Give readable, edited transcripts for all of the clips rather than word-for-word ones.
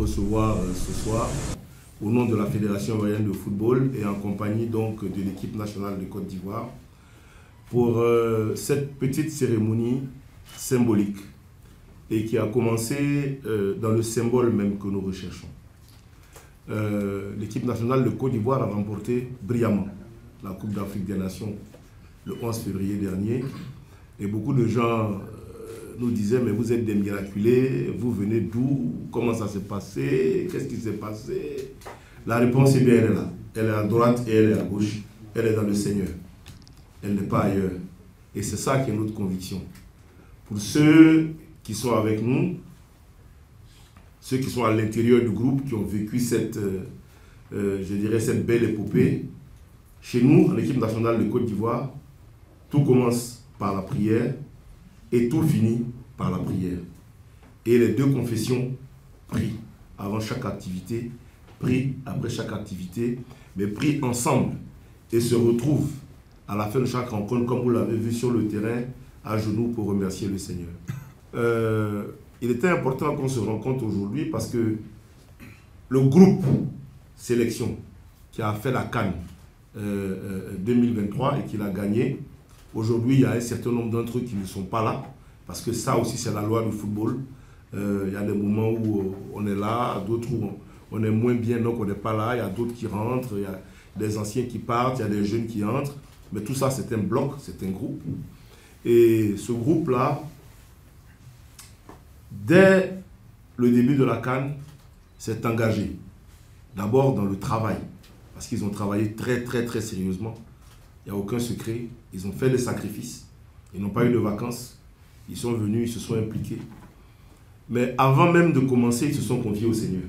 recevoir ce soir au nom de la Fédération ivoirienne de football et en compagnie donc de l'équipe nationale de Côte d'Ivoire pour cette petite cérémonie symbolique et qui a commencé dans le symbole même que nous recherchons. L'équipe nationale de Côte d'Ivoire a remporté brillamment la Coupe d'Afrique des Nations le 11 février dernier et beaucoup de gens nous disaient mais vous êtes des miraculés, vous venez d'où, comment ça s'est passé, qu'est-ce qui s'est passé? La réponse est bien, elle est là, elle est à droite et elle est à gauche, elle est dans le Seigneur, elle n'est pas ailleurs et c'est ça qui est notre conviction. Pour ceux qui sont avec nous, ceux qui sont à l'intérieur du groupe, qui ont vécu cette, je dirais, cette belle épopée, chez nous, en équipe nationale de Côte d'Ivoire, tout commence par la prière et tout finit par la prière. Et les deux confessions prient avant chaque activité, prient après chaque activité, mais prient ensemble et se retrouvent à la fin de chaque rencontre, comme vous l'avez vu sur le terrain, à genoux pour remercier le Seigneur. Il était important qu'on se rencontre aujourd'hui parce que le groupe sélection qui a fait la CAN 2023 et qui l'a gagné, aujourd'hui il y a un certain nombre d'entre eux qui ne sont pas là parce que ça aussi c'est la loi du football. Il y a des moments où on est là, d'autres où on est moins bien donc on n'est pas là, il y a d'autres qui rentrent, il y a des anciens qui partent, il y a des jeunes qui entrent, mais tout ça c'est un bloc, c'est un groupe. Et ce groupe-là, dès le début de la CAN, s'est engagé. D'abord dans le travail, parce qu'ils ont travaillé très sérieusement. Il n'y a aucun secret. Ils ont fait des sacrifices. Ils n'ont pas eu de vacances. Ils sont venus, ils se sont impliqués. Mais avant même de commencer, ils se sont confiés au Seigneur.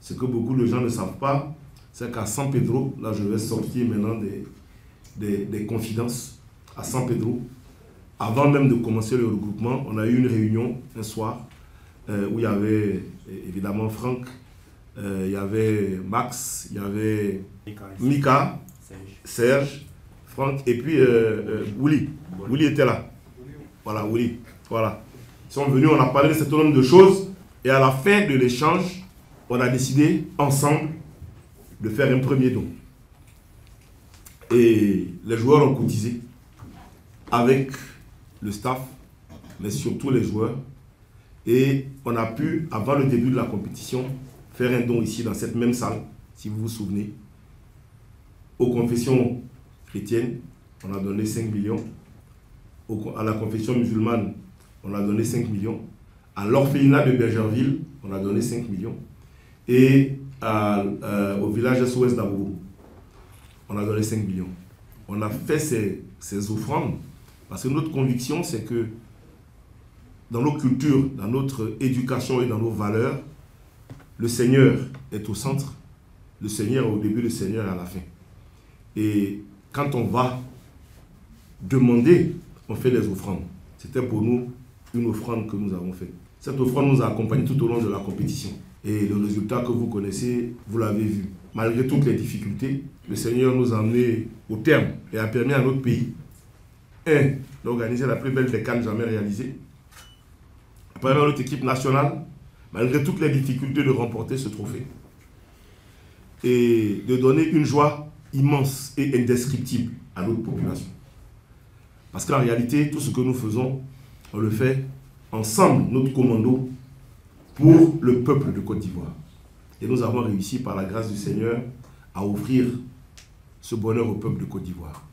Ce que beaucoup de gens ne savent pas, c'est qu'à San Pedro, là je vais sortir maintenant des confidences, à San Pedro, avant même de commencer le regroupement, on a eu une réunion un soir où il y avait évidemment Franck, il y avait Max, il y avait Mika, Serge, Franck et puis Willy. Willy était là. Voilà, Willy. Voilà. Ils sont venus, on a parlé de un certain nombre de choses et à la fin de l'échange, on a décidé ensemble de faire un premier don. Et les joueurs ont cotisé avec le staff, mais surtout les joueurs. Et on a pu, avant le début de la compétition, faire un don ici dans cette même salle, si vous vous souvenez. Aux confessions chrétiennes, on a donné 5 millions. À la confession musulmane, on a donné 5 millions. À l'orphelinat de Bergerville, on a donné 5 millions. Et au village SOS d'Abourou, on a donné 5 millions. On a fait ces offrandes parce que notre conviction, c'est que dans nos cultures, dans notre éducation et dans nos valeurs, le Seigneur est au centre, le Seigneur est au début, le Seigneur est à la fin. Et quand on va demander, on fait des offrandes. C'était pour nous une offrande que nous avons faite. Cette offrande nous a accompagnés tout au long de la compétition. Et le résultat que vous connaissez, vous l'avez vu. Malgré toutes les difficultés, le Seigneur nous a amenés au terme et a permis à notre pays, d'organiser la plus belle des CAN jamais réalisée. Après notre équipe nationale, malgré toutes les difficultés, de remporter ce trophée. Et de donner une joie immense et indescriptible à notre population. Parce qu'en réalité, tout ce que nous faisons, on le fait ensemble, notre commando, pour le peuple de Côte d'Ivoire. Et nous avons réussi, par la grâce du Seigneur, à offrir ce bonheur au peuple de Côte d'Ivoire.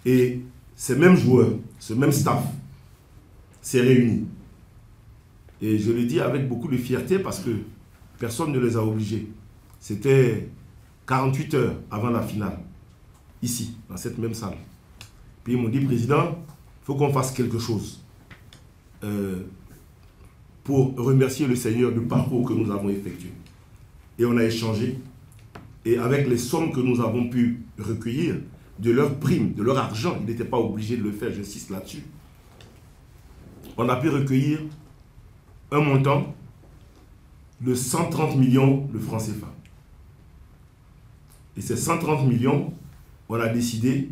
Et ces mêmes joueurs, ce même staff, s'est réuni. Et je le dis avec beaucoup de fierté parce que personne ne les a obligés. C'était 48 heures avant la finale, ici, dans cette même salle. Puis ils m'ont dit, Président, il faut qu'on fasse quelque chose pour remercier le Seigneur du parcours que nous avons effectué. Et on a échangé. Et avec les sommes que nous avons pu recueillir, de leur prime, de leur argent, ils n'étaient pas obligés de le faire, j'insiste là-dessus. On a pu recueillir un montant de 130 millions de francs CFA. Et ces 130 millions, on a décidé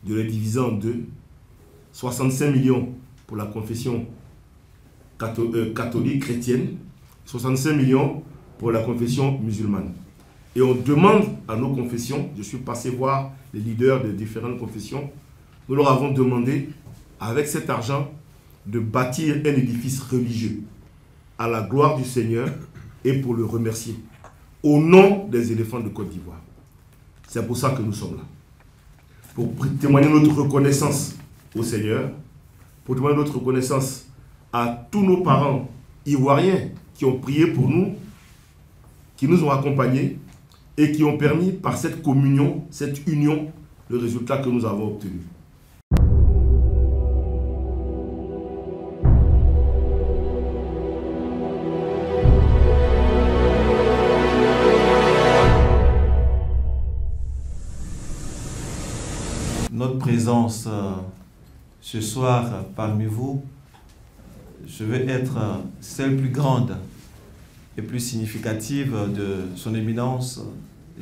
de les diviser en deux. 65 millions pour la confession catholique chrétienne 65 millions pour la confession musulmane. Et on demande à nos confessions, je suis passé voir les leaders de différentes confessions, nous leur avons demandé, avec cet argent, de bâtir un édifice religieux à la gloire du Seigneur et pour le remercier, au nom des éléphants de Côte d'Ivoire. C'est pour ça que nous sommes là. Pour témoigner notre reconnaissance au Seigneur, pour témoigner notre reconnaissance à tous nos parents ivoiriens qui ont prié pour nous, qui nous ont accompagnés et qui ont permis par cette communion, cette union, le résultat que nous avons obtenu. Notre présence ce soir parmi vous, je veux être celle plus grande et plus significative de son éminence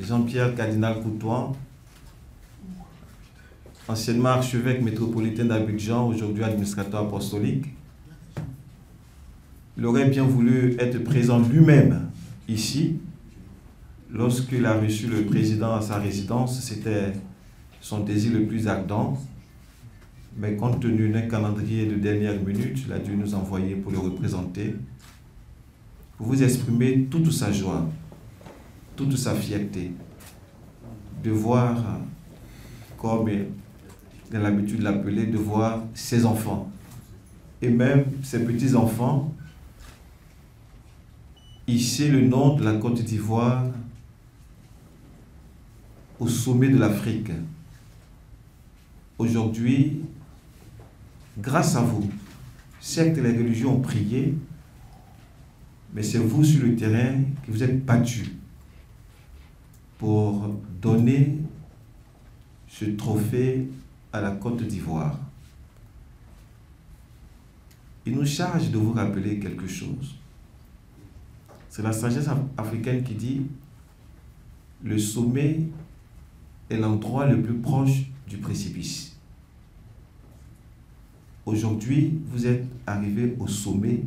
Jean-Pierre Cardinal Coutoin, anciennement archevêque métropolitain d'Abidjan, aujourd'hui administrateur apostolique. Il aurait bien voulu être présent lui-même ici. Lorsqu'il a reçu le président à sa résidence, c'était son désir le plus ardent. Mais compte tenu d'un calendrier de dernière minute, il a dû nous envoyer pour le représenter, pour vous exprimer toute sa joie, toute sa fierté de voir, comme il a l'habitude de l'appeler, de voir ses enfants et même ses petits-enfants hisser le nom de la Côte d'Ivoire au sommet de l'Afrique. Aujourd'hui, grâce à vous, certes les religions ont prié, mais c'est vous sur le terrain qui vous êtes battus pour donner ce trophée à la Côte d'Ivoire. Il nous charge de vous rappeler quelque chose. C'est la sagesse africaine qui dit « Le sommet est l'endroit le plus proche du précipice ». Aujourd'hui, vous êtes arrivés au sommet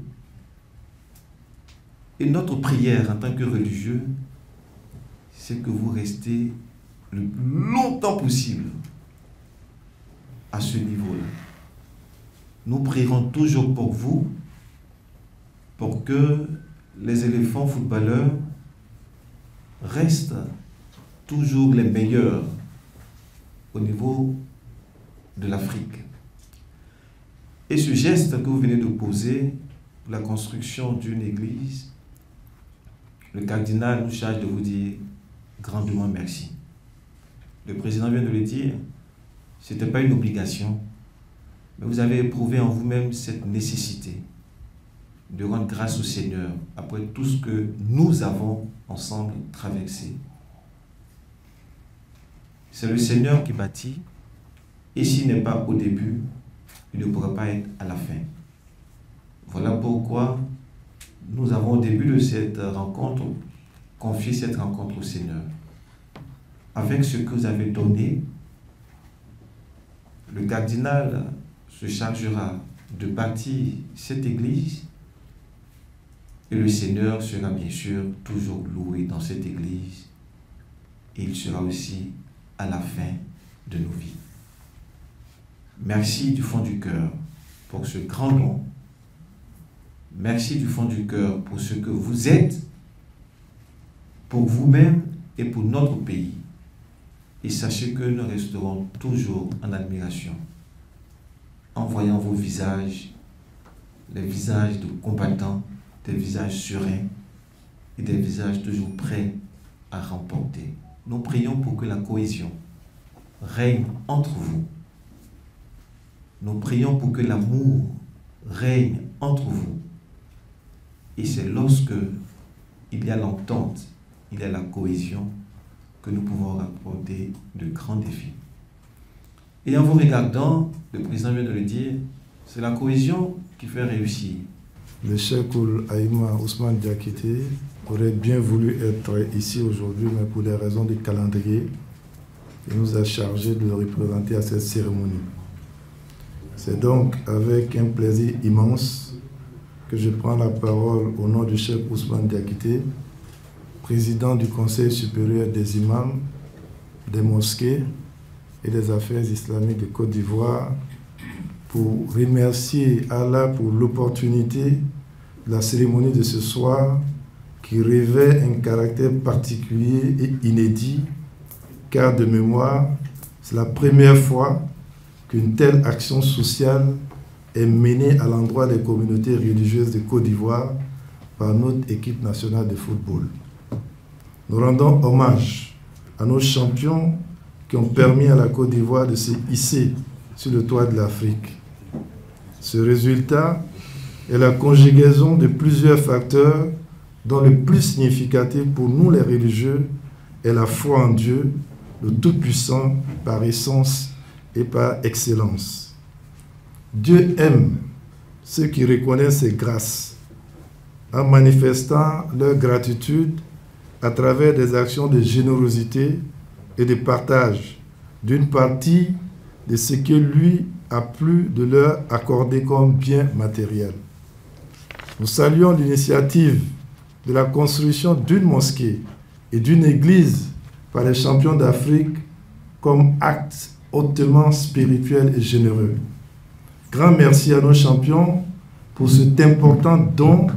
et notre prière en tant que religieux, c'est que vous restez le plus longtemps possible à ce niveau-là. Nous prierons toujours pour vous, pour que les éléphants footballeurs restent toujours les meilleurs au niveau de l'Afrique. Et ce geste que vous venez de poser pour la construction d'une église, le cardinal nous charge de vous dire grandement merci. Le président vient de le dire, ce n'était pas une obligation, mais vous avez éprouvé en vous-même cette nécessité de rendre grâce au Seigneur après tout ce que nous avons ensemble traversé. C'est le Seigneur qui bâtit, et s'il n'est pas au début, il ne pourra pas être à la fin. Voilà pourquoi nous avons au début de cette rencontre confié cette rencontre au Seigneur. Avec ce que vous avez donné, le cardinal se chargera de bâtir cette église et le Seigneur sera bien sûr toujours loué dans cette église et il sera aussi à la fin de nos vies. Merci du fond du cœur pour ce grand don. Merci du fond du cœur pour ce que vous êtes, pour vous-même et pour notre pays. Et sachez que nous resterons toujours en admiration, en voyant vos visages, les visages de combattants, des visages sereins et des visages toujours prêts à remporter. Nous prions pour que la cohésion règne entre vous. Nous prions pour que l'amour règne entre vous. Et c'est lorsque il y a l'entente, il y a la cohésion, que nous pouvons rapporter de grands défis. Et en vous regardant, le président vient de le dire, c'est la cohésion qui fait réussir. Le Cheikh Aïma Ousmane Diakité aurait bien voulu être ici aujourd'hui, mais pour des raisons de calendrier, il nous a chargé de le représenter à cette cérémonie. C'est donc avec un plaisir immense que je prends la parole au nom du Cheikh Ousmane Diakité, président du Conseil supérieur des imams, des mosquées et des affaires islamiques de Côte d'Ivoire, pour remercier Allah pour l'opportunité de la cérémonie de ce soir qui revêt un caractère particulier et inédit, car de mémoire, c'est la première fois qu'une telle action sociale est menée à l'endroit des communautés religieuses de Côte d'Ivoire par notre équipe nationale de football. Nous rendons hommage à nos champions qui ont permis à la Côte d'Ivoire de se hisser sur le toit de l'Afrique. Ce résultat est la conjugaison de plusieurs facteurs dont le plus significatif pour nous les religieux est la foi en Dieu, le Tout-Puissant par essence et par excellence. Dieu aime ceux qui reconnaissent ses grâces en manifestant leur gratitude à travers des actions de générosité et de partage d'une partie de ce que lui a plu de leur accorder comme bien matériel. Nous saluons l'initiative de la construction d'une mosquée et d'une église par les champions d'Afrique comme acte hautement spirituel et généreux. Grand merci à nos champions pour cet important don,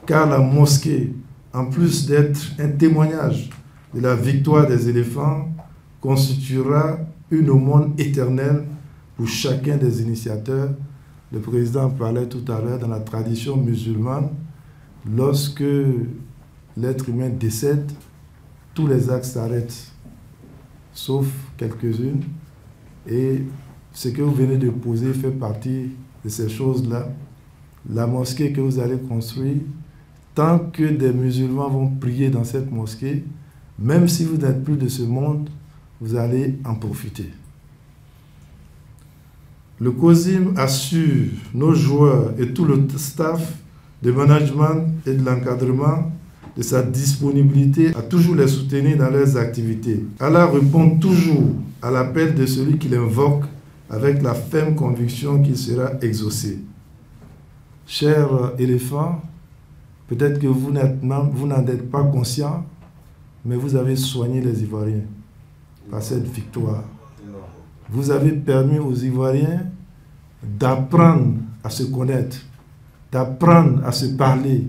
car la mosquée, en plus d'être un témoignage de la victoire des éléphants, constituera une aumône éternelle pour chacun des initiateurs. Le président parlait tout à l'heure dans la tradition musulmane, lorsque l'être humain décède, tous les actes s'arrêtent, sauf quelques-unes. Et ce que vous venez de poser fait partie de ces choses-là. La mosquée que vous allez construire, tant que des musulmans vont prier dans cette mosquée, même si vous n'êtes plus de ce monde, vous allez en profiter. Le COSIM assure nos joueurs et tout le staff de management et de l'encadrement de sa disponibilité à toujours les soutenir dans leurs activités. Allah répond toujours à l'appel de celui qui l'invoque avec la ferme conviction qu'il sera exaucé. Chers éléphants, peut-être que vous n'en êtes pas conscient, mais vous avez soigné les Ivoiriens par cette victoire. Vous avez permis aux Ivoiriens d'apprendre à se connaître, d'apprendre à se parler,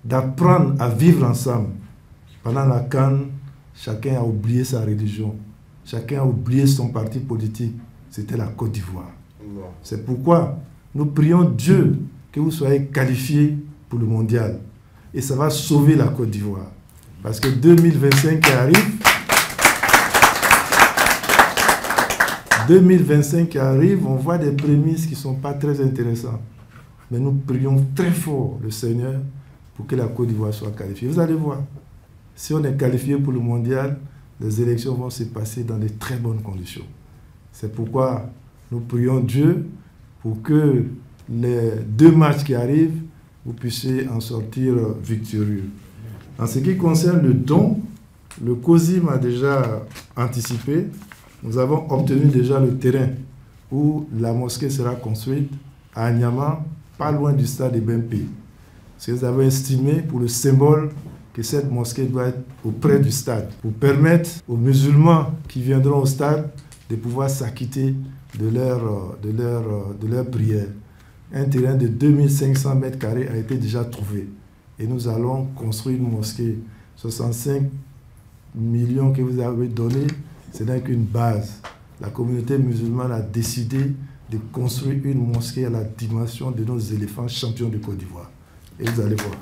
d'apprendre à vivre ensemble. Pendant la CAN, chacun a oublié sa religion, chacun a oublié son parti politique. C'était la Côte d'Ivoire. C'est pourquoi nous prions Dieu que vous soyez qualifiés pour le mondial. Et ça va sauver la Côte d'Ivoire. Parce que 2025 qui arrive, 2025 qui arrive, on voit des prémices qui ne sont pas très intéressantes. Mais nous prions très fort le Seigneur pour que la Côte d'Ivoire soit qualifiée. Vous allez voir, si on est qualifié pour le mondial, les élections vont se passer dans de très bonnes conditions. C'est pourquoi nous prions Dieu pour que les 2 matchs qui arrivent, vous puissiez en sortir victorieux. En ce qui concerne le don, le COSIM a déjà anticipé. Nous avons obtenu déjà le terrain où la mosquée sera construite à Anyama, pas loin du stade de BMP. Parce que vous avez estimé pour le symbole que cette mosquée doit être auprès du stade, pour permettre aux musulmans qui viendront au stade de pouvoir s'acquitter de leur prière. Un terrain de 2500 mètres carrés a été déjà trouvé. Et nous allons construire une mosquée. 65 millions que vous avez donnés, ce n'est qu'une base. La communauté musulmane a décidé de construire une mosquée à la dimension de nos éléphants champions de Côte d'Ivoire. Et vous allez voir.